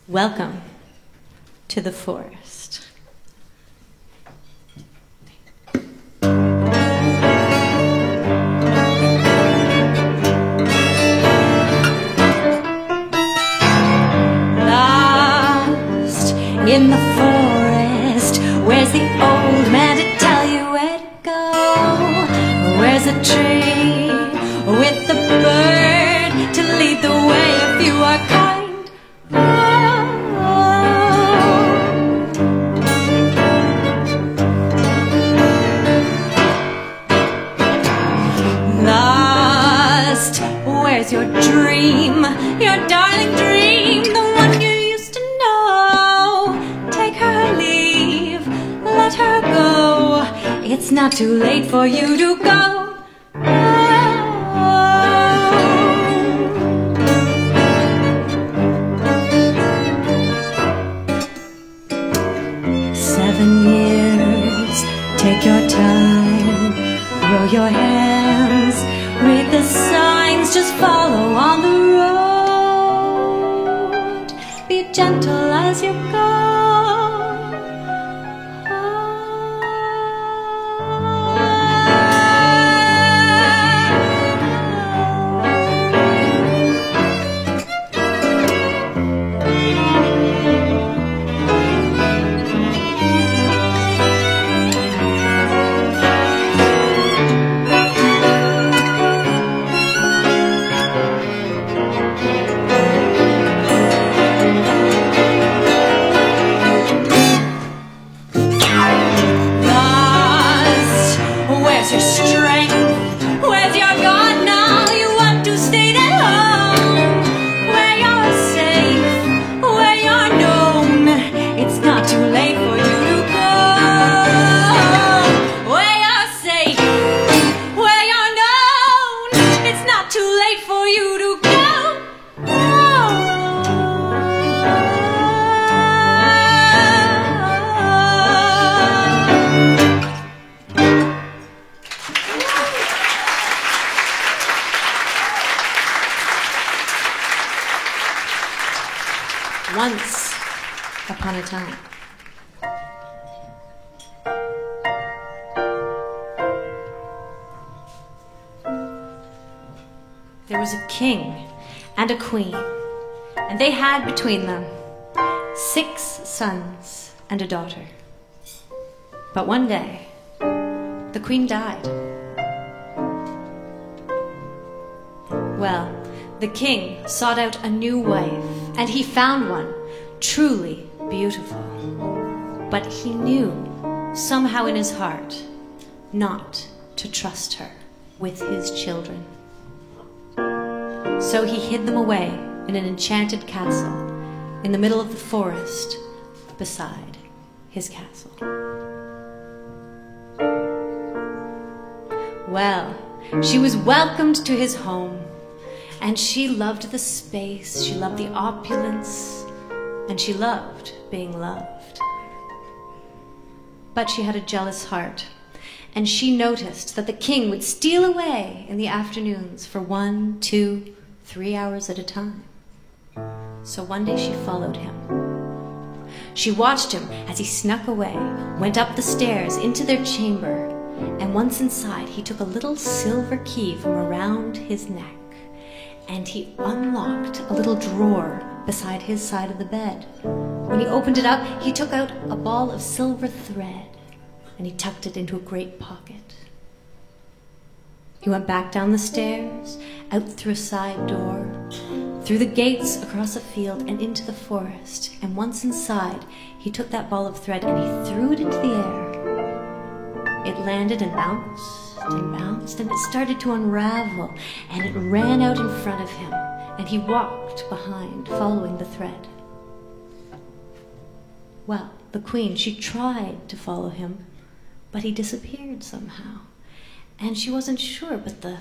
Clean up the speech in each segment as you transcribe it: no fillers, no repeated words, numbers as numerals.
Welcome to the forest. Lost in the forest, where's the old man to tell you where to go? Where's the tree with the bird to lead the way if you are kind? Where's your dream, your darling dream, the one you used to know? Take her leave, let her go. It's not too late for you to go. Seven years, take your time, roll your hands, read the signs, just follow on the road. Be gentle as you go. Once upon a time. There was a king and a queen, and they had between them 6 sons and a daughter. But one day, the queen died. Well, the king sought out a new wife, and he found one truly beautiful. But he knew, somehow in his heart, not to trust her with his children. So he hid them away in an enchanted castle in the middle of the forest beside his castle. Well, she was welcomed to his home, and she loved the space, she loved the opulence, and she loved being loved. But she had a jealous heart, and she noticed that the king would steal away in the afternoons for 1, 2, 3 hours at a time. So one day she followed him. She watched him as he snuck away, went up the stairs into their chamber, and once inside he took a little silver key from around his neck, and he unlocked a little drawer beside his side of the bed. When he opened it up, he took out a ball of silver thread, and he tucked it into a great pocket. He went back down the stairs, out through a side door, through the gates, across a field, and into the forest. And once inside, he took that ball of thread and he threw it into the air. It landed and bounced and bounced, and it started to unravel, and it ran out in front of him, and he walked behind, following the thread. Well, the queen, she tried to follow him, but he disappeared somehow. And she wasn't sure, but the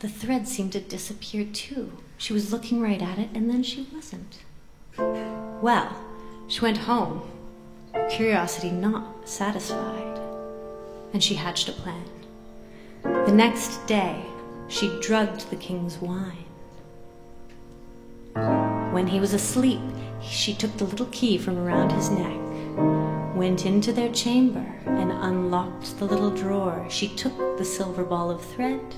thread seemed to disappear too. She was looking right at it, and then she wasn't. Well, she went home, curiosity not satisfied, and she hatched a plan. The next day, she drugged the king's wine. When he was asleep, she took the little key from around his neck, went into their chamber, and unlocked the little drawer. She took the silver ball of thread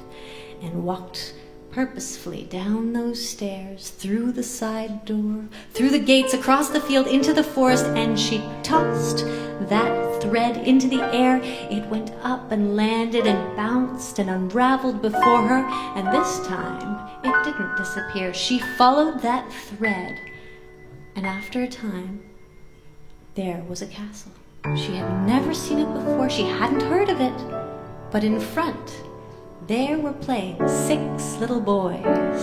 and walked purposefully down those stairs, through the side door, through the gates, across the field, into the forest, and she tossed that thread into the air. It went up and landed and bounced and unraveled before her, and this time it didn't disappear. She followed that thread, and after a time, there was a castle. She had never seen it before. She hadn't heard of it, but in front, there were playing 6 little boys.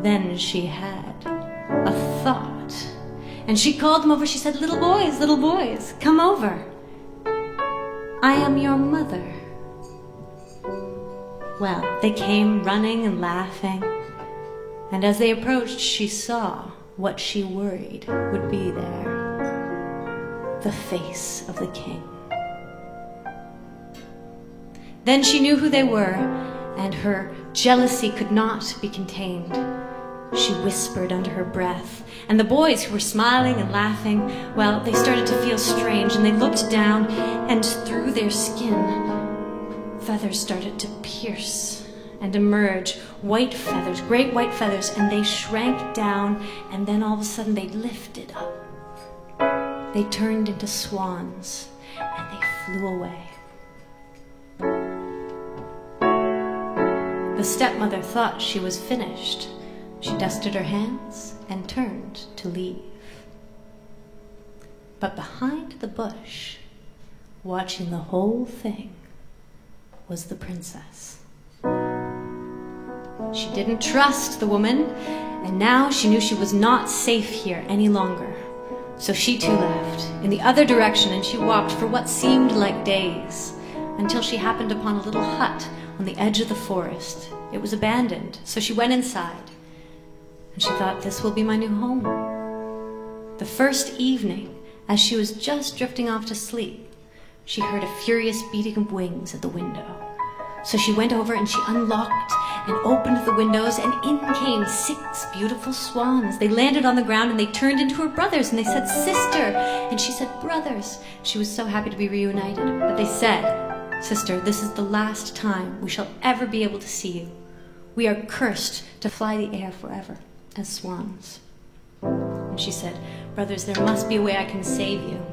Then she had a thought, and she called them over. She said, little boys, come over. I am your mother. Well, they came running and laughing, and as they approached, she saw what she worried would be there: the face of the king. Then she knew who they were, and her jealousy could not be contained. She whispered under her breath, and the boys, who were smiling and laughing, well, they started to feel strange, and they looked down, and through their skin, feathers started to pierce and emerge, white feathers, great white feathers, and they shrank down, and then all of a sudden they lifted up. They turned into swans, and they flew away. The stepmother thought she was finished. She dusted her hands and turned to leave. But behind the bush, watching the whole thing, was the princess. She didn't trust the woman, and now she knew she was not safe here any longer. So she too left in the other direction, and she walked for what seemed like days, until she happened upon a little hut on the edge of the forest. It was abandoned, so she went inside, and she thought, this will be my new home. The first evening, as she was just drifting off to sleep, she heard a furious beating of wings at the window. So she went over and she unlocked and opened the windows, and in came 6 beautiful swans. They landed on the ground, and they turned into her brothers, and they said, sister. And she said, brothers. She was so happy to be reunited. But they said, sister, this is the last time we shall ever be able to see you. We are cursed to fly the air forever as swans. And she said, brothers, there must be a way I can save you.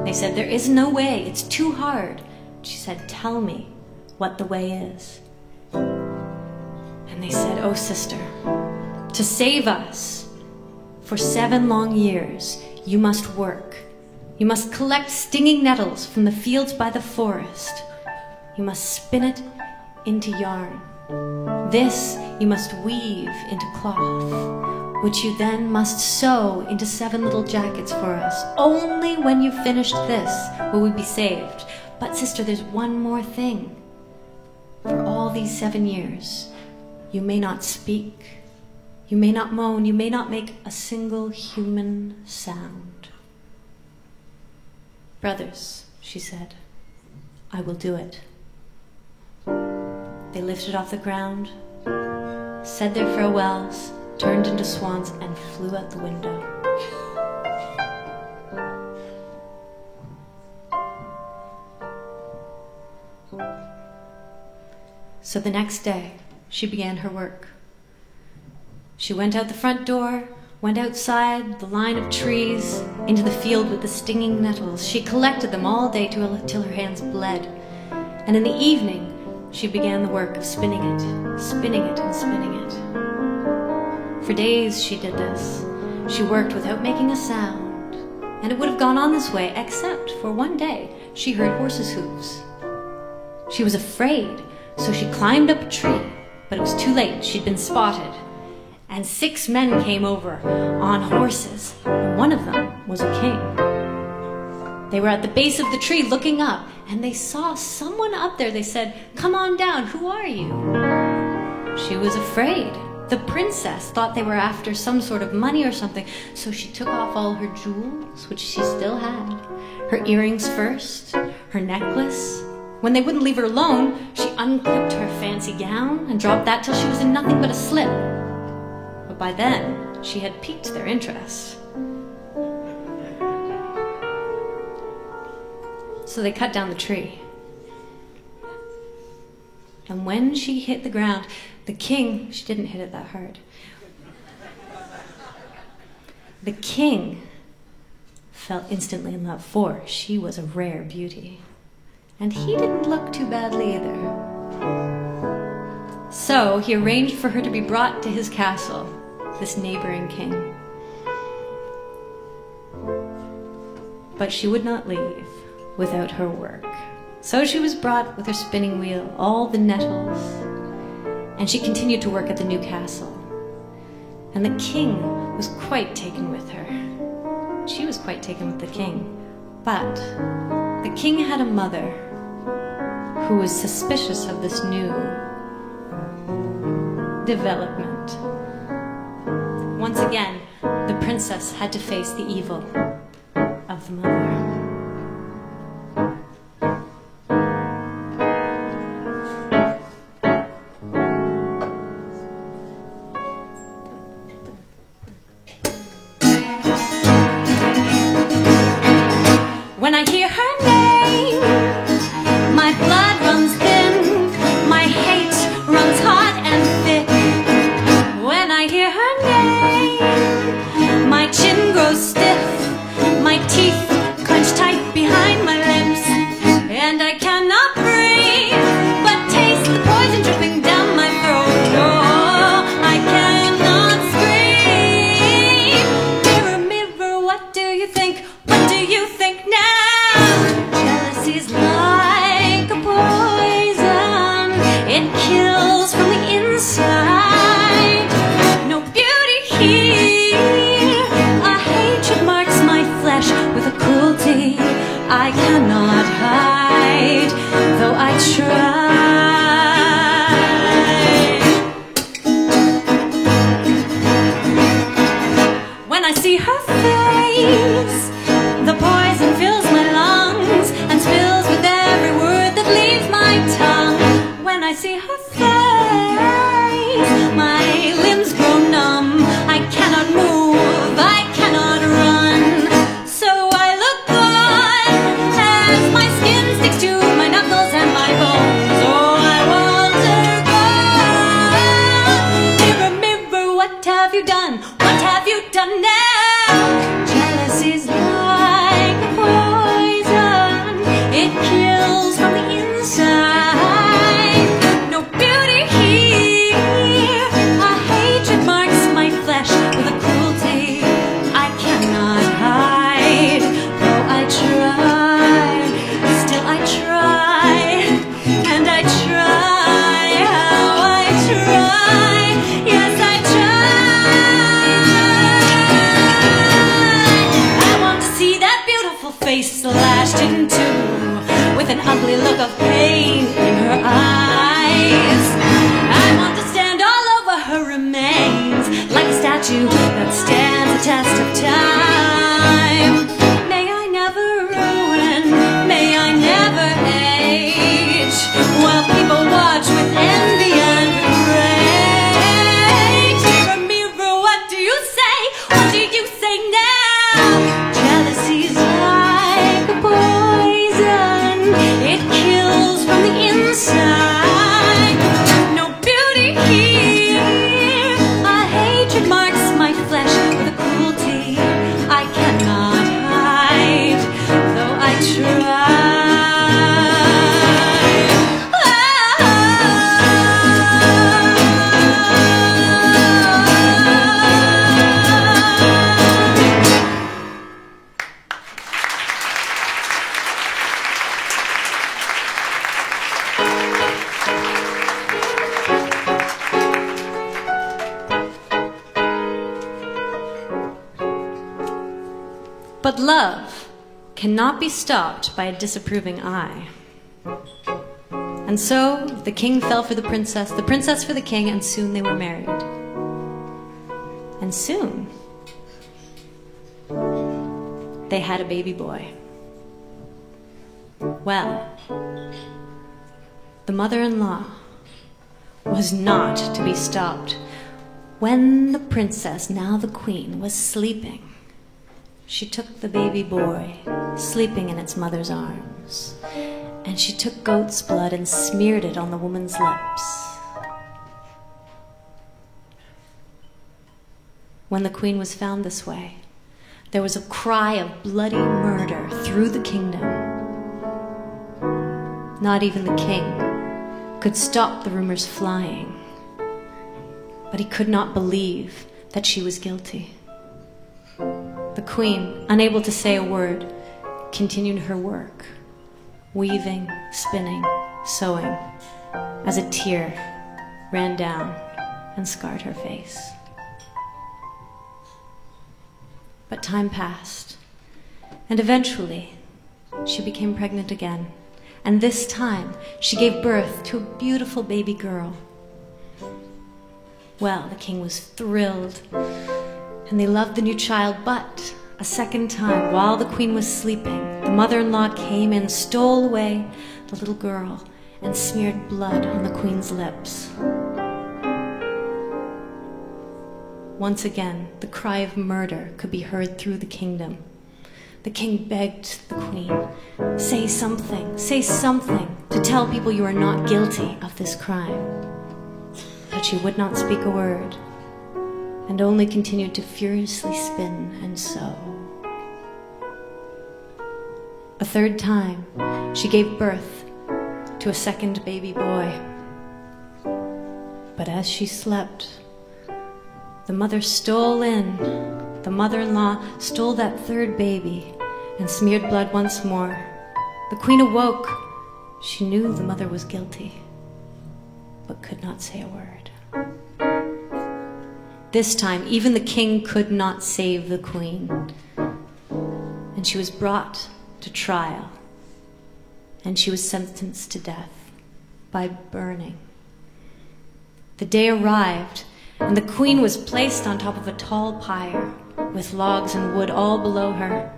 They said, there is no way. It's too hard. She said, tell me what the way is. And they said, oh, sister, to save us for 7 long years, you must work. You must collect stinging nettles from the fields by the forest. You must spin it into yarn. This you must weave into cloth, which you then must sew into 7 little jackets for us. Only when you've finished this will we be saved. But sister, there's one more thing. For all these 7 years, you may not speak, you may not moan, you may not make a single human sound. Brothers, she said, I will do it. They lifted off the ground, said their farewells, turned into swans, and flew out the window. So the next day, she began her work. She went out the front door, went outside the line of trees, into the field with the stinging nettles. She collected them all day till her hands bled. And in the evening, she began the work of spinning it and spinning it. For days she did this. She worked without making a sound, and it would have gone on this way, except for one day she heard horses' hooves. She was afraid, so she climbed up a tree, but it was too late. She'd been spotted. And 6 men came over on horses, and one of them was a king. They were at the base of the tree looking up, and they saw someone up there. They said, come on down, who are you? She was afraid. The princess thought they were after some sort of money or something, so she took off all her jewels, which she still had, her earrings first, her necklace. When they wouldn't leave her alone, she unclipped her fancy gown and dropped that till she was in nothing but a slip. But by then, she had piqued their interest. So they cut down the tree. And when she hit the ground, the king, she didn't hit it that hard. The king fell instantly in love, for she was a rare beauty. And he didn't look too badly either. So he arranged for her to be brought to his castle, this neighboring king. But she would not leave without her work. So she was brought with her spinning wheel, all the nettles, and she continued to work at the new castle. And the king was quite taken with her. She was quite taken with the king. But the king had a mother who was suspicious of this new development. Once again, the princess had to face the evil of the mother. When I hear her name, my blood runs thin, my hate runs hot and thick. When I hear her name, my chin grows stiff, my teeth clench tight behind my lips, and I cannot breathe, but taste the poison dripping down my throat. Oh, I cannot scream. Mirror, mirror, what do you think? What do you think now? Jealousy's like a poison. It kills from the inside. No beauty here. A hatred marks my flesh with a cruelty I cannot hide, though I try. When I see her face, the poison fills my lungs and spills with every word that leaves my tongue. When I see her face, my limbs grow numb. I cannot move, I cannot run. So I look good as my skin sticks to my knuckles and my bones. Oh, I want her gone. Mirror, mirror, what have you done? What have you done now? Jealousy's like a poison. It kills from the inside. No beauty here. A hatred marks my flesh with a cruelty I cannot hide. Though I try, still I try, and I try. How I try, yes I try. I want to see that beautiful face slashed in two, with an ugly look of pain in her eyes. I want to stand all over her remains, like a statue that stands the test of time. May I never ruin, may I never age, while people watch with envy and with rage. Mirror, mirror, what do you say? What do you say now? Jealousy's like a poison. It kills from the inside. No beauty here. A hatred marks my flesh with a cruelty I cannot hide, though I try. But love cannot be stopped by a disapproving eye. And so the king fell for the princess for the king, and soon they were married. And soon they had a baby boy. Well, the mother-in-law was not to be stopped When the princess, now the queen, was sleeping, she took the baby boy, sleeping in its mother's arms, and she took goat's blood and smeared it on the woman's lips. When the queen was found this way, there was a cry of bloody murder through the kingdom. Not even the king could stop the rumors flying, but he could not believe that she was guilty. The queen, unable to say a word, continued her work, weaving, spinning, sewing, as a tear ran down and scarred her face. But time passed, and eventually she became pregnant again, and this time she gave birth to a beautiful baby girl. Well, the king was thrilled, and they loved the new child, but a second time, while the queen was sleeping, the mother-in-law came and stole away the little girl and smeared blood on the queen's lips. Once again, the cry of murder could be heard through the kingdom. The king begged the queen, say something to tell people you are not guilty of this crime. But she would not speak a word, and only continued to furiously spin and sew. A third time, she gave birth to a second baby boy. But as she slept, the mother stole in. The mother-in-law stole that third baby and smeared blood once more. The queen awoke. She knew the mother was guilty, but could not say a word. This time, even the king could not save the queen, and she was brought to trial, and she was sentenced to death by burning. The day arrived, and the queen was placed on top of a tall pyre, with logs and wood all below her.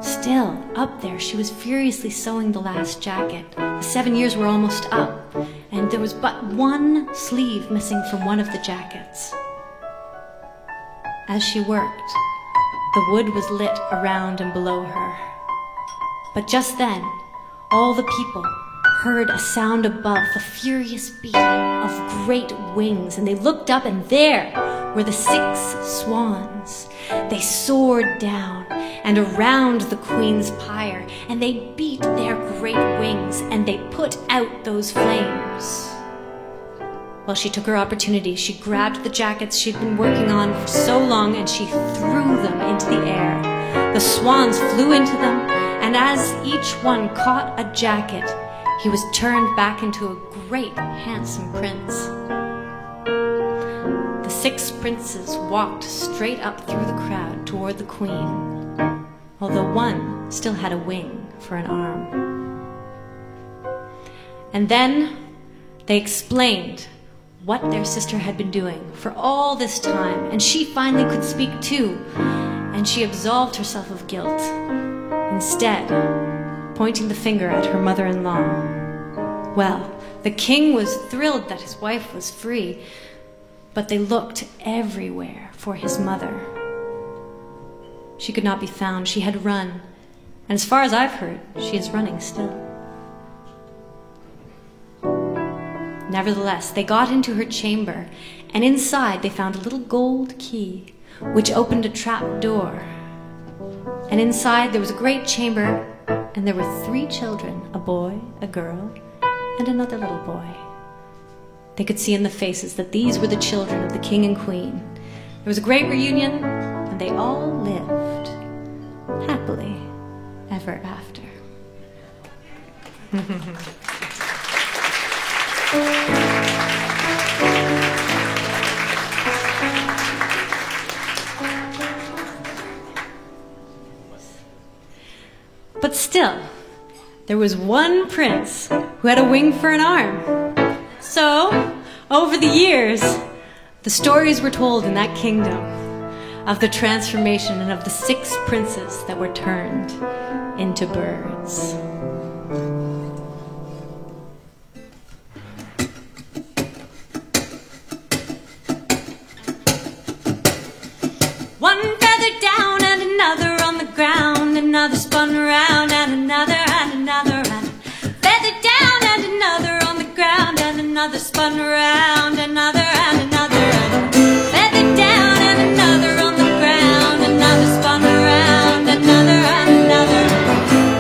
Still, up there, she was furiously sewing the last jacket. The 7 years were almost up, and there was but one sleeve missing from one of the jackets. As she worked, the wood was lit around and below her. But just then, all the people heard a sound above, the furious beating of great wings, and they looked up, and there were the 6 swans. They soared down and around the queen's pyre, and they beat their great wings, and they put out those flames. Well, she took her opportunity. She grabbed the jackets she'd been working on for so long, and she threw them into the air. The swans flew into them, and as each one caught a jacket, he was turned back into a great, handsome prince. The 6 princes walked straight up through the crowd toward the queen, although one still had a wing for an arm. And then they explained what their sister had been doing for all this time, and she finally could speak too, and she absolved herself of guilt, instead pointing the finger at her mother-in-law. Well, the king was thrilled that his wife was free, but they looked everywhere for his mother. She could not be found. She had run, and as far as I've heard, she is running still. Nevertheless, they got into her chamber, and inside they found a little gold key, which opened a trap door. And inside there was a great chamber, and there were 3 children, a boy, a girl, and another little boy. They could see in the faces that these were the children of the king and queen. There was a great reunion, and they all lived happily ever after. But still, there was one prince who had a wing for an arm. So, over the years, the stories were told in that kingdom of the transformation and of the 6 princes that were turned into birds. One feather down and another on the ground, another spun round and another and another, and feather down and another on the ground, and another spun round, another and another, and feather down and another on the ground, another spun round, another and another,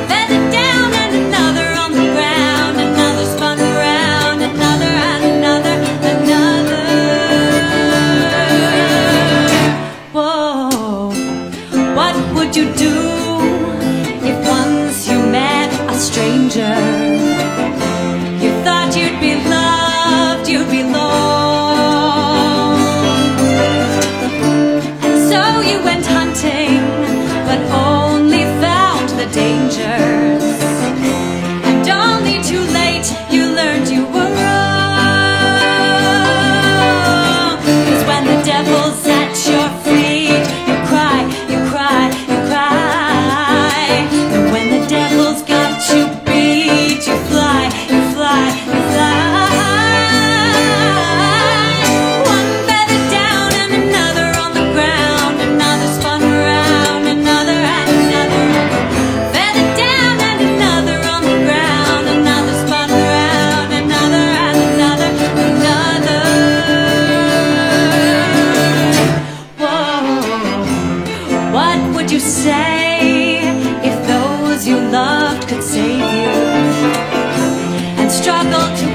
feather down and another on the ground, another spun round, another and another, another. Whoa, what would you do if once you met a stranger? You thought you'd be loved, you'd be alone, and so you went hunting, but only found the dangers, and only too late you learned you were wrong. 'Cause when the devil's at your feet, you cry, you cry, you cry, and when the devil's got you beat, you fly, you fly, you fly. One feather down and another on the ground, another spun round, another and another, feather down and another on the ground, another spun round, another and another, another. Whoa, what would you say if those you loved could save you and struggle to